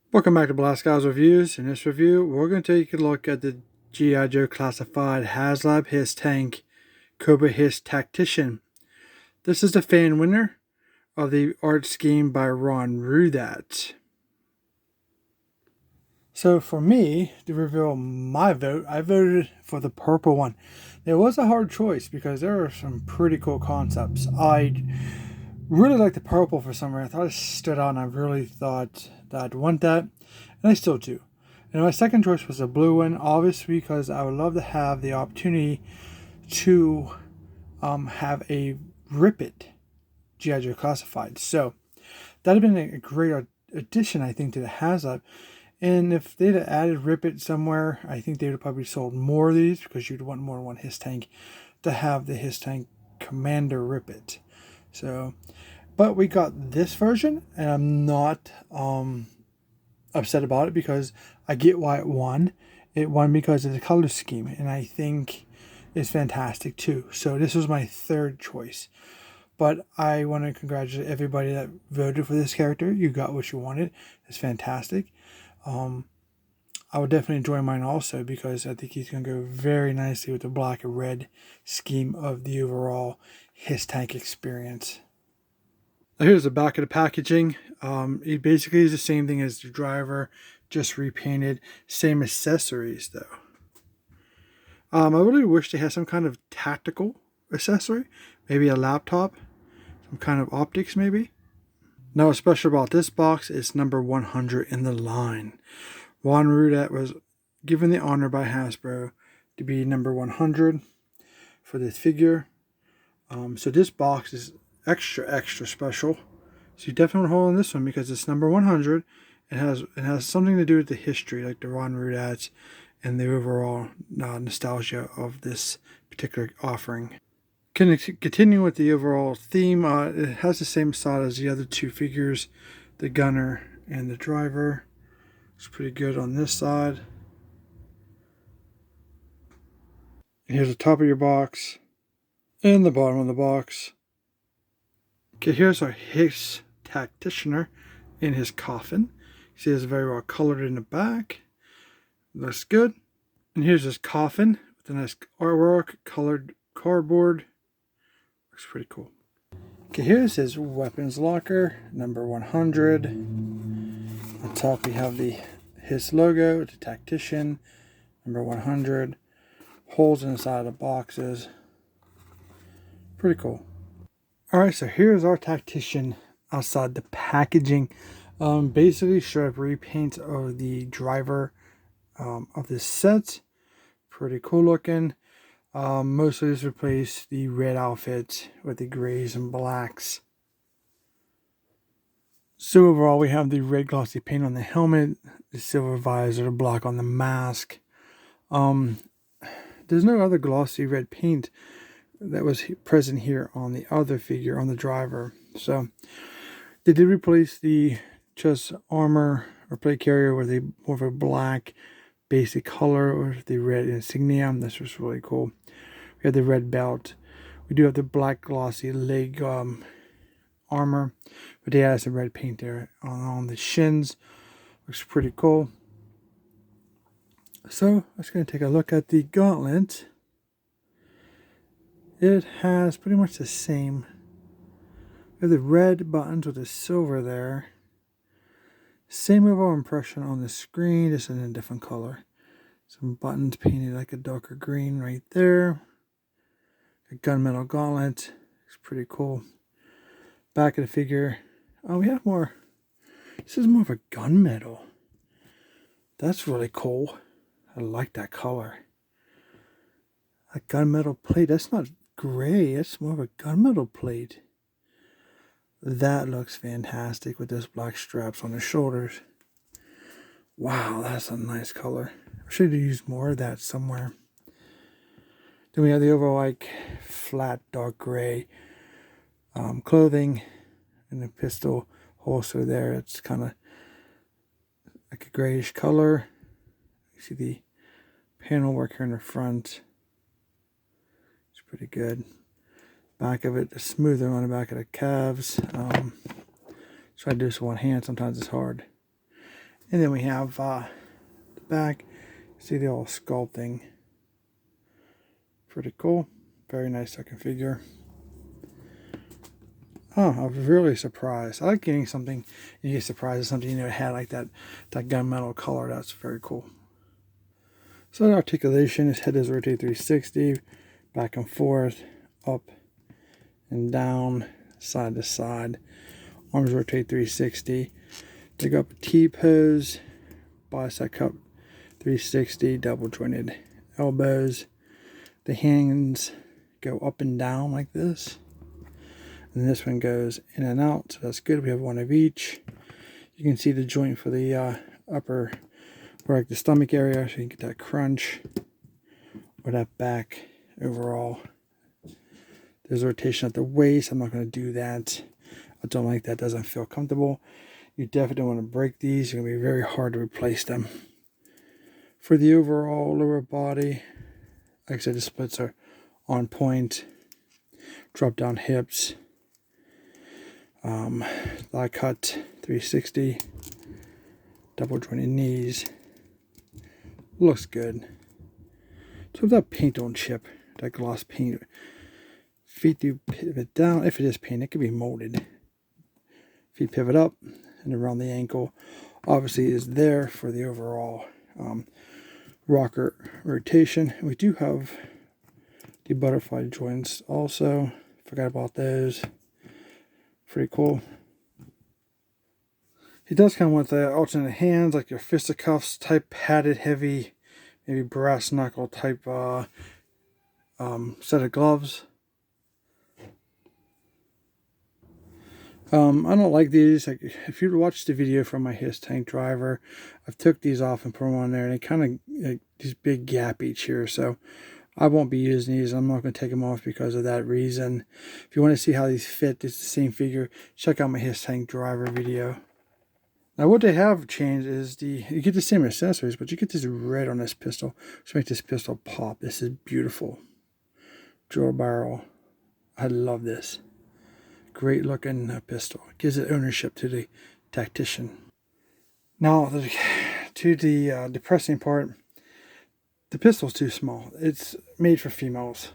Welcome back to Blast Guys Reviews. In this review, we're going to take a look at the G.I. Joe classified Haslab Hisstank Cobra Tactician. This is the fan winner of the art scheme by Ron Rudat. So for me, to reveal my vote, I voted for the purple one. It was a hard choice because there are some pretty cool concepts. I really like the purple for some reason. I thought it stood out and I really thought that I'd want that. And I still do. And my second choice was the blue one, obviously because I would love to have the opportunity to have a Rip It G.I. Joe classified. So that would have been a great addition, I think, to the Haslab. And if they'd have added Rip It somewhere, I think they would have probably sold more of these because you'd want more than one Hisstank to have the Hisstank Commander Rip It. So, but we got this version, and I'm not upset about it because I get why it won. It won because of the color scheme, and I think it's fantastic too. So this was my third choice. But I want to congratulate everybody that voted for this character. You got what you wanted. It's fantastic. I would definitely enjoy mine also because I think he's going to go very nicely with the black and red scheme of the overall Hisstank experience. Now here's the back of the packaging. It basically is the same thing as the driver, just repainted. Same accessories though. I really wish they had some kind of tactical accessory. Maybe a laptop. Some kind of optics maybe. Now what's special about this box is number 100 in the line. Ron Rudat was given the honor by Hasbro to be number 100 for this figure. So this box is extra special. So you definitely want to hold on this one because it's number 100. It has something to do with the history, like the Ron Rudats and the overall nostalgia of this particular offering. Continuing with the overall theme, it has the same style as the other two figures, the gunner and the driver. It's pretty good on this side. And here's the top of your box and the bottom of the box. Okay, here's our Hicks Tactician in his coffin. You see it's very well colored in the back. Looks good. And here's his coffin with a nice artwork, colored cardboard. Looks pretty cool. Okay, here's his weapons locker, number 100. On top we have his logo, the Tactician, number 100. Holes inside the boxes. Pretty cool. Alright, so here's our Tactician outside the packaging. Basically show up repaints of the driver of this set. Pretty cool looking. Mostly just replace the red outfit with the grays and blacks. So overall we have the red glossy paint on the helmet, the silver visor, the black on the mask. There's no other glossy red paint that was present here on the other figure, on the driver. So they did replace the chest armor or plate carrier with a more of a black basic color with the red insignia. This was really cool. We have the red belt. We do have the black glossy leg armor, but they added some red paint there on the shins. Looks pretty cool. So let's going to take a look at the gauntlet. It has pretty much the same. We have the red buttons with the silver there. Same overall impression on the screen, just in a different color. Some buttons painted like a darker green right there. A gunmetal gauntlet. It's pretty cool. Back of the figure. Oh, we have more. This is more of a gunmetal. That's really cool. I like that color. A gunmetal plate. That's not gray. That's more of a gunmetal plate. That looks fantastic with those black straps on the shoulders. Wow, that's a nice color. I should have used more of that somewhere. Then we have the overall like flat dark gray clothing and the pistol holster there. It's kind of like a grayish color. You see the panel work here in the front. It's pretty good. Back of it, the smoother on the back of the calves. Try to do this with one hand. Sometimes it's hard. And then we have the back. See the old sculpting. Pretty cool. Very nice looking figure. Oh, I was really surprised. I like getting something, you get surprised at something you never had, like that gunmetal color. That's very cool. So the articulation, his head is rotate 360, back and forth, up and down, side to side. Arms rotate 360. They go up a T-pose, bicep cup 360, double jointed elbows. The hands go up and down like this. And this one goes in and out, so that's good. We have one of each. You can see the joint for the upper, or like the stomach area, so you can get that crunch, or that back overall. There's rotation at the waist. I'm not going to do that. I don't like that. It doesn't feel comfortable. You definitely don't want to break these. It's going to be very hard to replace them. For the overall lower body, like I said, the splits are on point. Drop down hips. Thigh cut 360. Double jointed knees. Looks good. So that paint don't chip. That gloss paint. Feet do pivot down. If it is paint, it can be molded. Feet pivot up and around the ankle. Obviously is there for the overall rocker rotation. We do have the butterfly joints also. Forgot about those. Pretty cool. He does come with the alternate hands, like your fisticuffs type, padded, heavy, maybe brass knuckle type set of gloves. I don't like these. Like, if you watch the video from my Hisstank driver, I've took these off and put them on there, and they kind of like these big gap each here. So I won't be using these. I'm not going to take them off because of that reason. If you want to see how these fit, it's the same figure. Check out my Hisstank driver video. Now what they have changed is you get the same accessories, but you get this red on this pistol, which makes this pistol pop. This is beautiful. Drill barrel. I love this. Great looking pistol. Gives it ownership to the Tactician. Now to the depressing part, the pistol's too small. It's made for females.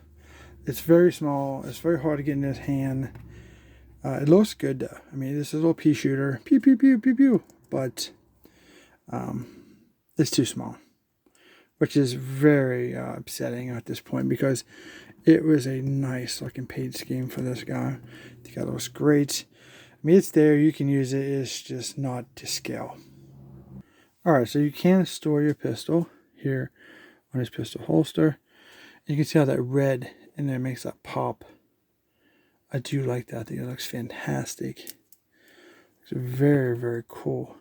It's very small. It's very hard to get in this hand. It looks good though. I mean, this is a little pea shooter. Pew, pew, pew, pew, pew. But it's too small. Which is very upsetting at this point because it was a nice looking paint scheme for this guy. I think that looks great. I mean, it's there. You can use it. It's just not to scale. Alright, so you can store your pistol here on his pistol holster. You can see how that red in there makes that pop. I do like that. I think it looks fantastic. It's very, very cool.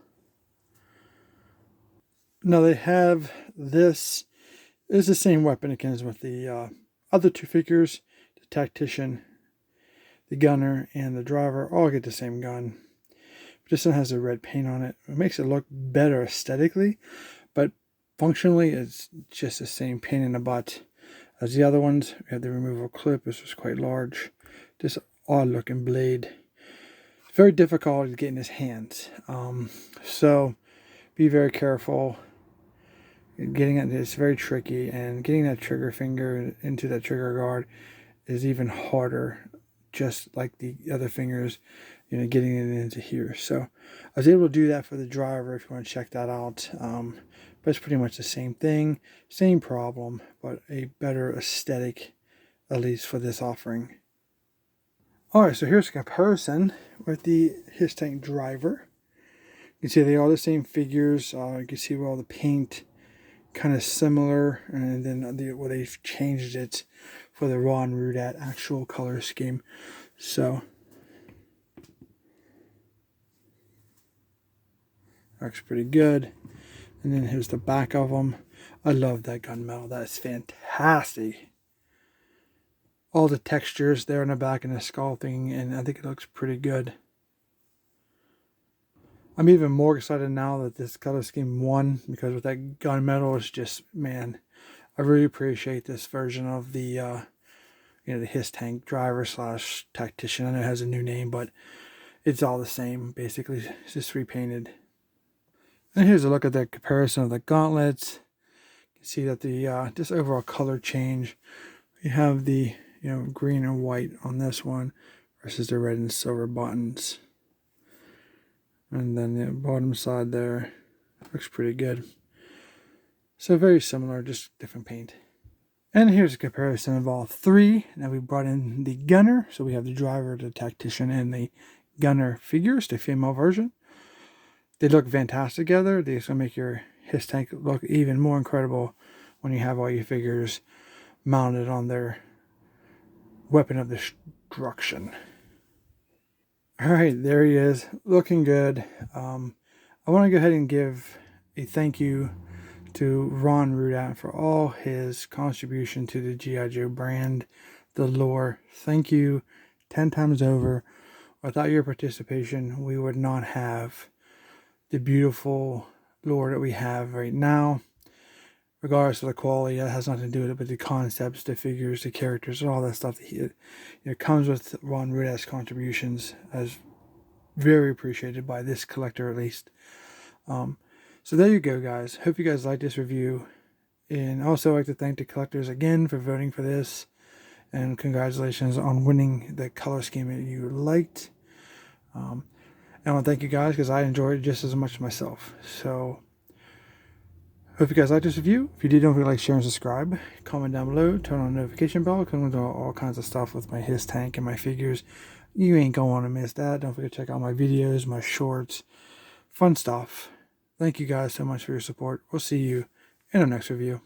Now they have this. It's the same weapon it comes with the other two figures. The Tactician, the gunner, and the driver all get the same gun. But this one has a red paint on it. It makes it look better aesthetically, but functionally it's just the same pain in the butt as the other ones. We have the removable clip. This was quite large. This odd looking blade. It's very difficult to get in his hands. So be very careful. Getting it is very tricky, and getting that trigger finger into that trigger guard is even harder, just like the other fingers, you know, getting it into here. So I was able to do that for the driver if you want to check that out. But it's pretty much the same thing, same problem, but a better aesthetic, at least for this offering. Alright, so here's a comparison with the Hisstank driver. You can see they are the same figures. You can see where all the paint kind of similar, and then where they've changed it for the raw and Rudat actual color scheme. So looks pretty good. And then here's the back of them. I love that gunmetal. That's fantastic. All the textures there in the back and the sculpting, and I think it looks pretty good. I'm even more excited now that this color scheme won, because with that gunmetal, it's just, man, I really appreciate this version of the, the Hisstank driver slash Tactician. I know it has a new name, but it's all the same, basically. It's just repainted. And here's a look at the comparison of the gauntlets. You can see that the just overall color change. You have the green and white on this one versus the red and silver buttons. And then the bottom side there looks pretty good. So very similar, just different paint. And here's a comparison of all three. Now we brought in the gunner. So we have the driver, the tactician, and the gunner figures, the female version. They look fantastic together. These will make your Hisstank look even more incredible when you have all your figures mounted on their weapon of destruction. Alright, there he is, looking good. I want to go ahead and give a thank you to Ron Rudat for all his contribution to the G.I. Joe brand, the lore. Thank you 10 times over. Without your participation, we would not have the beautiful lore that we have right now. Regardless of the quality, that has nothing to do with it, but the concepts, the figures, the characters, and all that stuff that comes with Ron Rudat's contributions, as very appreciated by this collector at least. So there you go, guys. Hope you guys liked this review, and also like to thank the collectors again for voting for this, and congratulations on winning the color scheme that you liked. And I want to thank you guys because I enjoyed it just as much myself. So hope you guys liked this review. If you did, don't forget to like, share, and subscribe. Comment down below. Turn on the notification bell. Come do all kinds of stuff with my Hisstank and my figures. You ain't going to want to miss that. Don't forget to check out my videos, my shorts. Fun stuff. Thank you guys so much for your support. We'll see you in our next review.